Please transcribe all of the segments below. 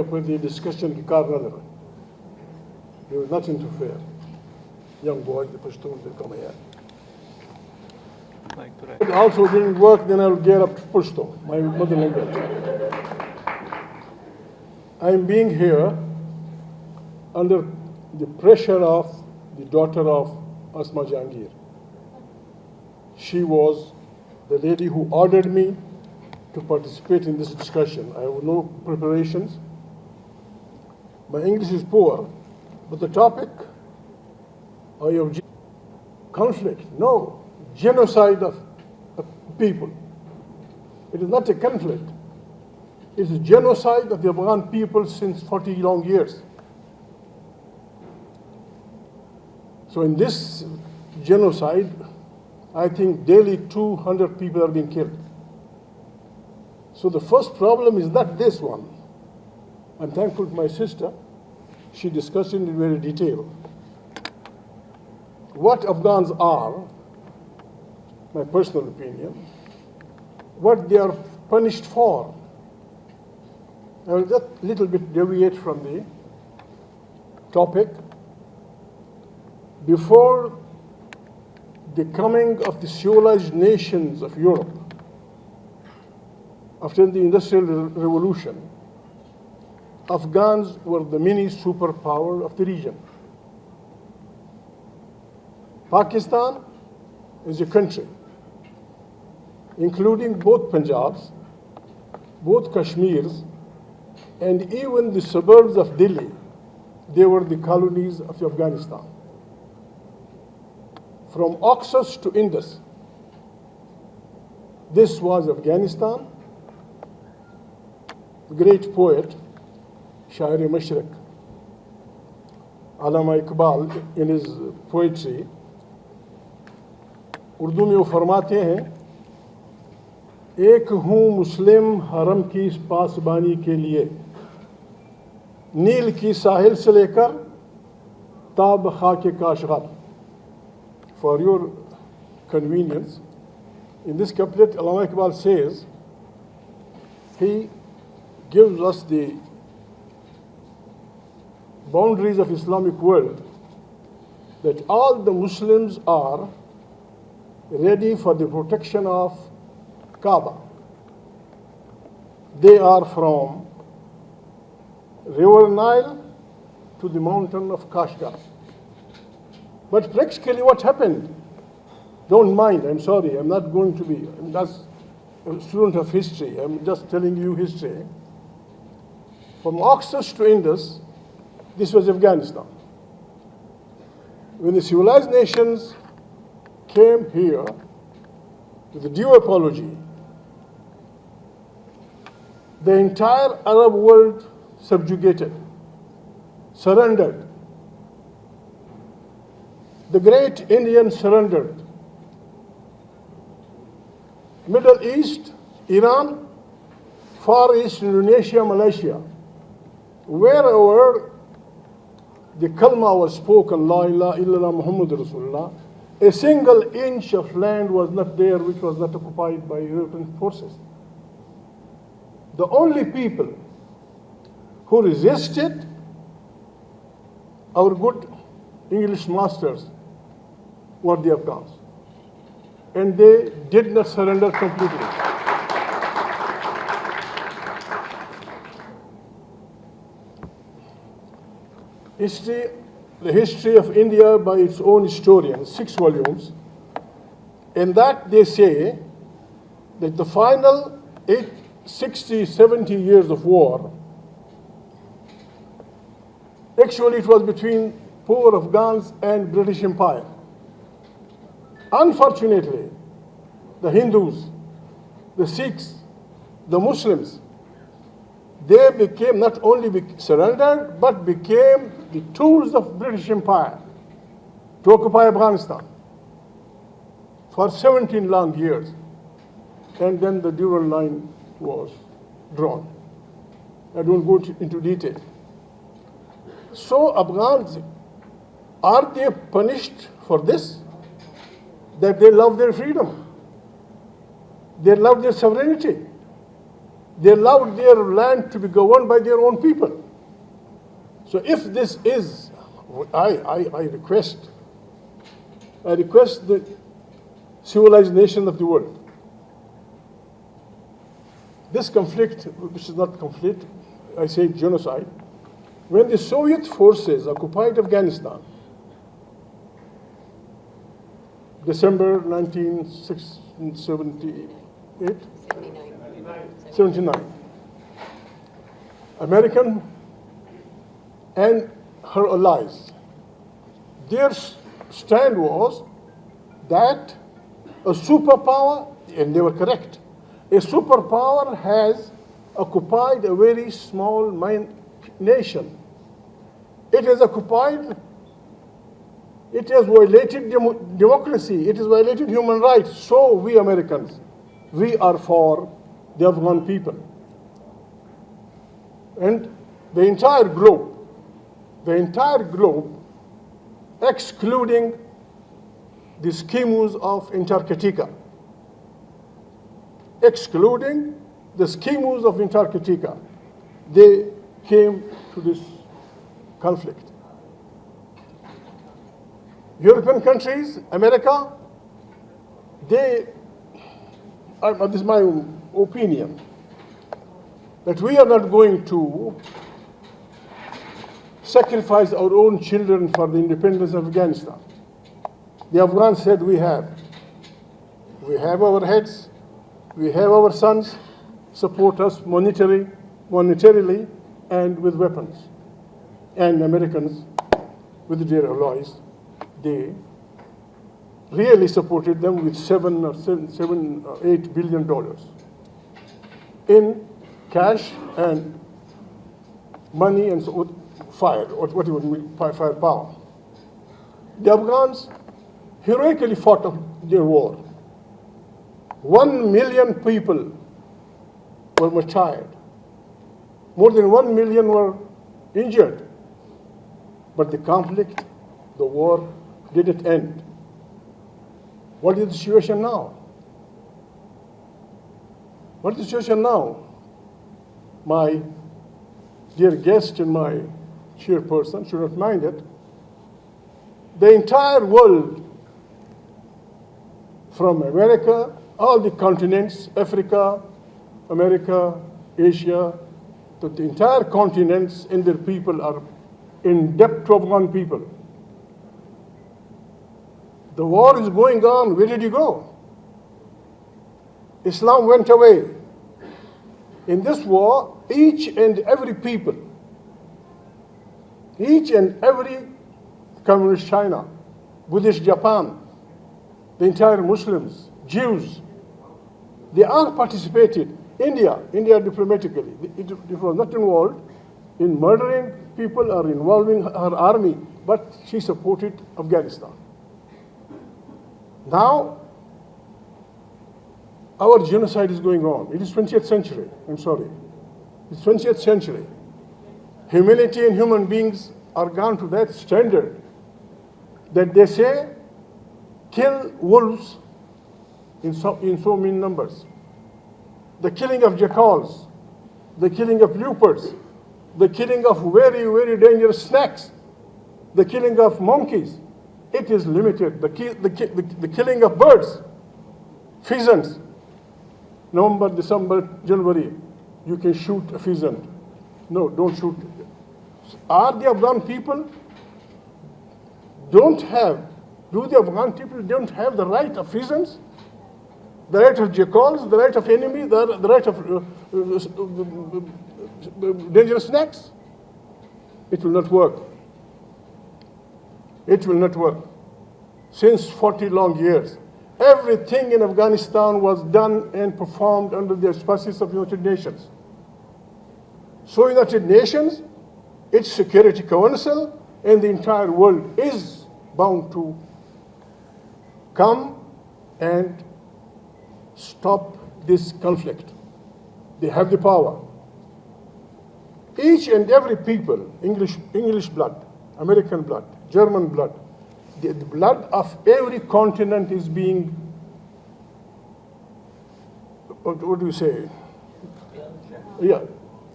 with the discussion ki kar na lagay. They will not interfere. Young boys, the Pashtuns, they come here. It also didn't work, then I will get up to Pashto, my mother language. I am being here under the pressure of the daughter of Asma Jahangir. She was the lady who ordered me to participate in this discussion. I have no preparations. My English is poor, but the topic of conflict, no, genocide of people. It is not a conflict. It is a genocide of the Afghan people since 40 long years. So in this genocide, I think daily 200 people are being killed. So the first problem is not this one. I'm thankful to my sister. She discussed it in very detail. What Afghans are, my personal opinion, what they are punished for. I will just a little bit deviate from the topic. Before the coming of the civilized nations of Europe, after the Industrial Revolution, Afghans were the mini superpower of the region. Pakistan is a country, including both Punjabs, both Kashmirs, and even the suburbs of Delhi. They were the colonies of Afghanistan. From Oxus to Indus, this was Afghanistan. The great poet, Shair Mashriq, Allama Iqbal, in his poetry, Urdu में वो फरमाते हैं, एक हूँ मुस्लिम हरम की पासबानी के लिए, नील की साहिल से लेकर ताब खाके Kashgar. For your convenience, in this couplet, Allama Iqbal says, he gives us the boundaries of Islamic world, that all the Muslims are ready for the protection of Kaaba. They are from River Nile to the mountain of Kashgar. But practically what happened? Don't mind, I'm sorry, I'm not going to be, I'm just a student of history, I'm just telling you history. From Oxus to Indus, this was Afghanistan. When the civilized nations came here with a due apology, the entire Arab world subjugated, surrendered. The great Indian surrendered. Middle East, Iran, Far East, Indonesia, Malaysia, wherever the kalma was spoken, La ilaha illallah Muhammad Rasulullah, a single inch of land was not there which was not occupied by European forces. The only people who resisted, our good English masters, were the Afghans. And they did not surrender completely. The history of India by its own historians, 6 volumes. In that they say that the final 60, 70 years of war, actually it was between poor Afghans and British Empire. Unfortunately, the Hindus, the Sikhs, the Muslims, they became not only surrendered, but became the tools of British Empire to occupy Afghanistan for 17 long years. And then the Dural line was drawn. I don't go into detail. So Afghans, are they punished for this? That they love their freedom, they love their sovereignty. They allowed their land to be governed by their own people. So if this is, I request the civilized nation of the world, this conflict, which is not conflict, I say genocide, when the Soviet forces occupied Afghanistan, December 1978, 79. American and her allies, their stand was that a superpower, and they were correct, a superpower has occupied a very small nation. It has occupied, it has violated democracy, it has violated human rights. So we Americans, we are for the Afghan people. And the entire globe, excluding the Eskimos of Antarctica, they came to this conflict. European countries, America, this is my opinion, that we are not going to sacrifice our own children for the independence of Afghanistan. The Afghans said we have our heads, we have our sons, support us monetarily and with weapons. And Americans, with their allies, they really supported them with $7 or $8 billion in cash and money and firepower. The Afghans heroically fought their war. 1 million people were martyred. More than 1 million were injured. But the conflict, the war, didn't end. What is the situation now? My dear guest and my chairperson should not mind it. The entire world, from America, all the continents, Africa, America, Asia, the entire continents and their people are in debt to Afghan people. The war is going on. Where did you go? Islam went away. In this war, each and every people, each and every communist China, Buddhist Japan, the entire Muslims, Jews, they all participated. India diplomatically, it was not involved in murdering people or involving her army, but she supported Afghanistan. Now, our genocide is going on. It is 20th century, I'm sorry. It's 20th century. Humanity and human beings are gone to that standard that they say, kill wolves in so many numbers. The killing of jackals, the killing of leopards, the killing of very, very dangerous snakes, the killing of monkeys, it is limited. The killing of birds, pheasants, November, December, January, you can shoot a pheasant. No, don't shoot. Are the Afghan people do the Afghan people don't have the right of pheasants? The right of jackals, the right of enemy, the right of dangerous snakes? It will not work. It will not work. Since 40 long years, everything in Afghanistan was done and performed under the auspices of United Nations. So United Nations, its Security Council, and the entire world is bound to come and stop this conflict. They have the power. Each and every people, English blood, American blood, German blood, the blood of every continent is being, what do you say? Yeah.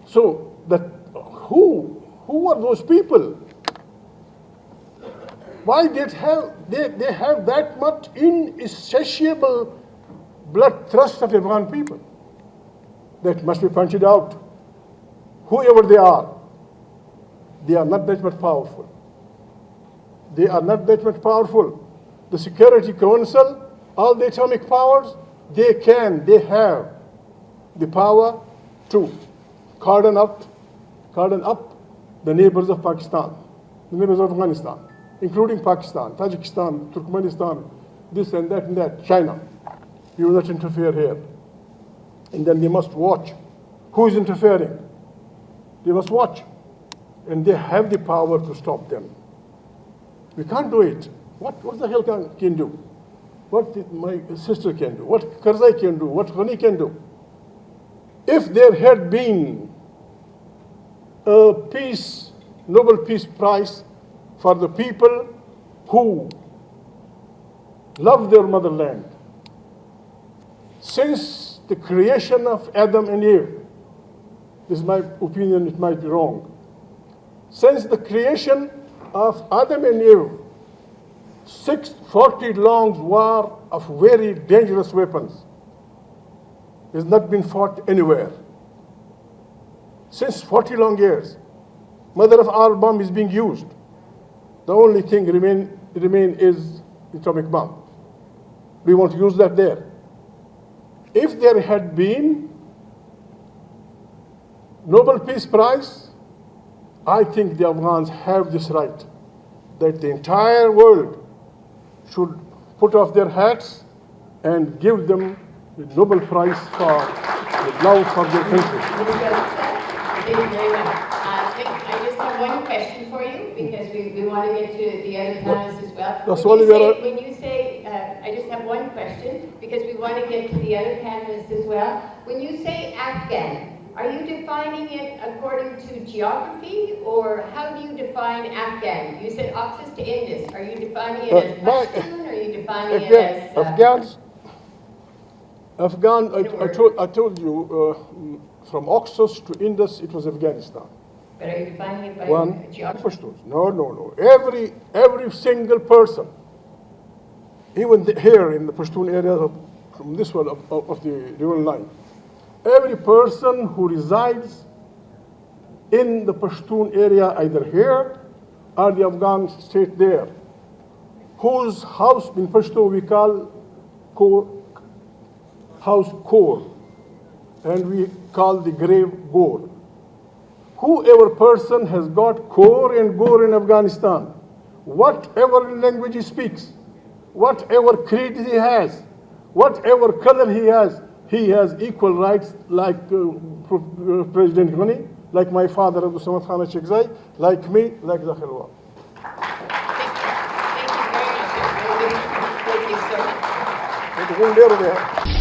So that who are those people? Why they have that much insatiable bloodthirst of Afghan people? That must be pointed out. Whoever they are not that much powerful. They are not that much powerful. The Security Council, all the atomic powers, they have the power to cordon up the neighbors of Pakistan, the neighbors of Afghanistan, including Pakistan, Tajikistan, Turkmenistan, this and that, China. You will not interfere here. And then they must watch who is interfering. They must watch. And they have the power to stop them. We can't do it. What the hell can do? What my sister can do? What Karzai can do? What Ghani can do? If there had been a Nobel Peace Prize for the people who love their motherland, since the creation of Adam and Eve, this is my opinion, it might be wrong. Since the creation of Adam and Eve, 40 long war of very dangerous weapons has not been fought anywhere. Since 40 long years, mother of all bomb is being used. The only thing remain is the atomic bomb. We want to use that there. If there had been Nobel Peace Prize, I think the Afghans have this right, that the entire world should put off their hats and give them the Nobel Prize for the love for their country. Thank you very much. I just have one question for you, because we want to get to the other panelists as well. When you say, I just have one question, because we want to get to the other panelists as well. When you say Afghan, are you defining it according to geography, or how do you define Afghan? You said Oxus to Indus. Are you defining it as Pashtun, or are you defining it as... Afghan, I told you, from Oxus to Indus, it was Afghanistan. But are you defining it by geography? Pashtuns. No. Every single person, even here in the Pashtun area, from this one of the river line, every person who resides in the Pashtun area, either here or the Afghan state there, whose house in Pashto we call house Kor, and we call the grave Gor. Whoever person has got Kor and Gor in Afghanistan, whatever language he speaks, whatever creed he has, whatever color he has equal rights like President Ghani, like my father, Mehmood Khan Achackzai, like me, like the Khalwa. Thank you very much. Thank you so much.